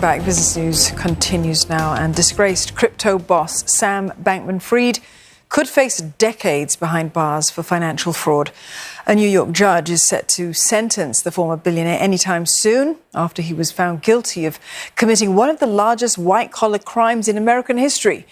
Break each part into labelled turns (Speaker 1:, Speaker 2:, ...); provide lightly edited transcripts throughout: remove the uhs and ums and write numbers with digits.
Speaker 1: Back business news continues now, and disgraced crypto boss Sam Bankman-Fried could face decades behind bars for financial fraud. A New York judge is set to sentence the former billionaire anytime soon after he was found guilty of committing one of the largest white-collar crimes in American history.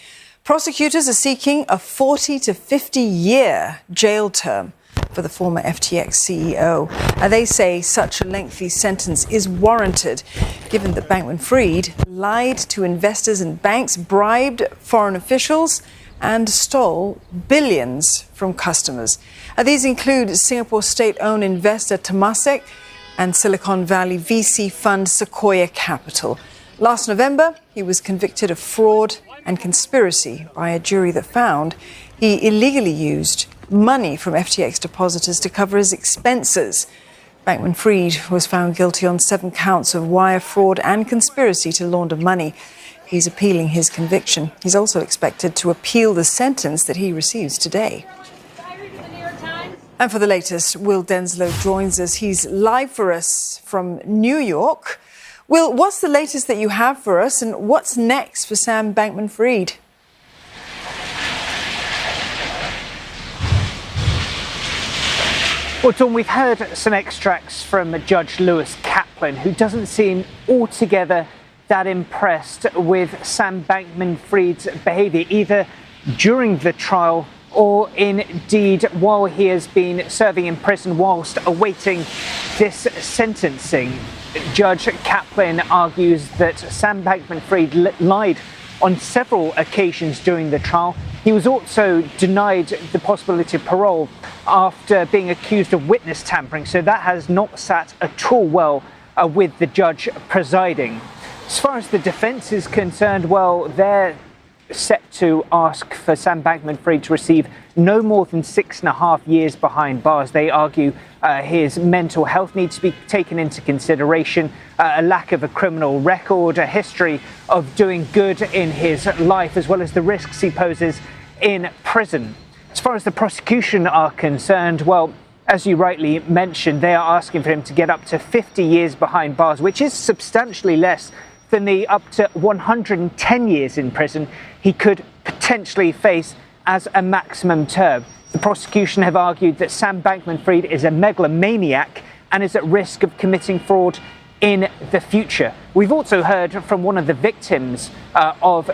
Speaker 1: Prosecutors are seeking a 40 to 50-year jail term for the former FTX CEO. They say such a lengthy sentence is warranted, given that Bankman-Fried lied to investors and banks, bribed foreign officials, and stole billions from customers. These include Singapore state-owned investor Temasek and Silicon Valley VC fund Sequoia Capital. Last November, he was convicted of fraud and conspiracy by a jury that found he illegally used money from FTX depositors to cover his expenses. Bankman-Fried was found guilty on 7 counts of wire fraud and conspiracy to launder money. He's appealing his conviction. He's also expected to appeal the sentence that he receives today. And for the latest, Will Denslow joins us. He's live for us from New York. Will, what's the latest that you have for us, and what's next for Sam Bankman-Fried?
Speaker 2: Well, Dawn, we've heard some extracts from Judge Lewis Kaplan, who doesn't seem altogether that impressed with Sam Bankman-Fried's behaviour, either during the trial or indeed while he has been serving in prison whilst awaiting this sentencing. Judge Kaplan argues that Sam Bankman-Fried lied on several occasions during the trial. He was also denied the possibility of parole after being accused of witness tampering, so that has not sat at all well with the judge presiding. As far as the defence is concerned, well, they're set to ask for Sam Bankman-Fried to receive no more than 6.5 years behind bars. They argue his mental health needs to be taken into consideration, a lack of a criminal record, a history of doing good in his life, as well as the risks he poses in prison. As far as the prosecution are concerned, well, as you rightly mentioned, they are asking for him to get up to 50 years behind bars, which is substantially less than the up to 110 years in prison he could potentially face as a maximum term. The prosecution have argued that Sam Bankman-Fried is a megalomaniac and is at risk of committing fraud in the future. We've also heard from one of the victims of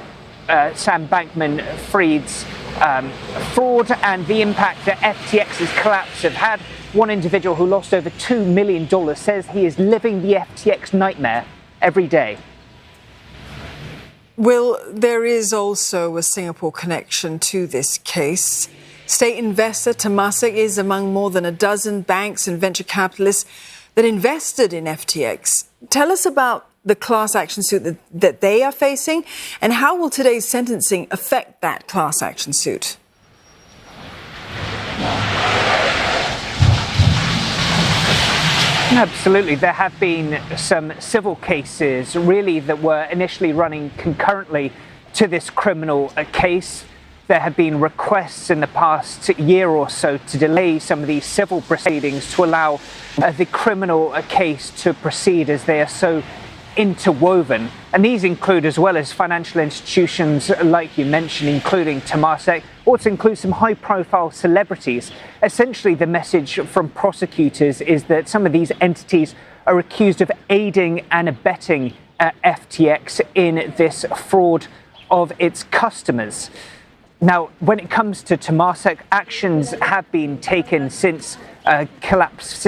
Speaker 2: Sam Bankman-Fried's fraud and the impact that FTX's collapse have had. One individual who lost over $2 million says he is living the FTX nightmare every day.
Speaker 1: Will, there is also a Singapore connection to this case. State investor Temasek is among more than a dozen banks and venture capitalists that invested in FTX. Tell us about the class action suit that they are facing, and how will today's sentencing affect that class action suit?
Speaker 2: Absolutely. There have been some civil cases, really, that were initially running concurrently to this criminal case. There have been requests in the past year or so to delay some of these civil proceedings to allow the criminal case to proceed, as they are so interwoven. And these include, as well as financial institutions like you mentioned, including Temasek, also include some high-profile celebrities. Essentially, the message from prosecutors is that some of these entities are accused of aiding and abetting FTX in this fraud of its customers. Now, when it comes to Temasek, actions have been taken since the collapse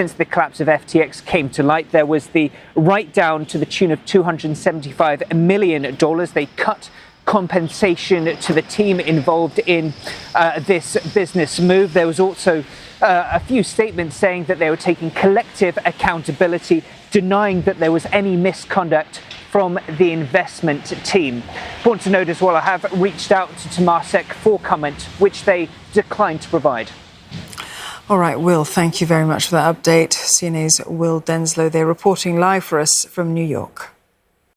Speaker 2: of FTX came to light. There was the write-down to the tune of $275 million. They cut compensation to the team involved in this business move. There was also a few statements saying that they were taking collective accountability, denying that there was any misconduct from the investment team. Want to note as well, I have reached out to Temasek for comment, which they declined to provide.
Speaker 1: All right, Will, thank you very much for that update. CNA's Will Denslow there reporting live for us from New York.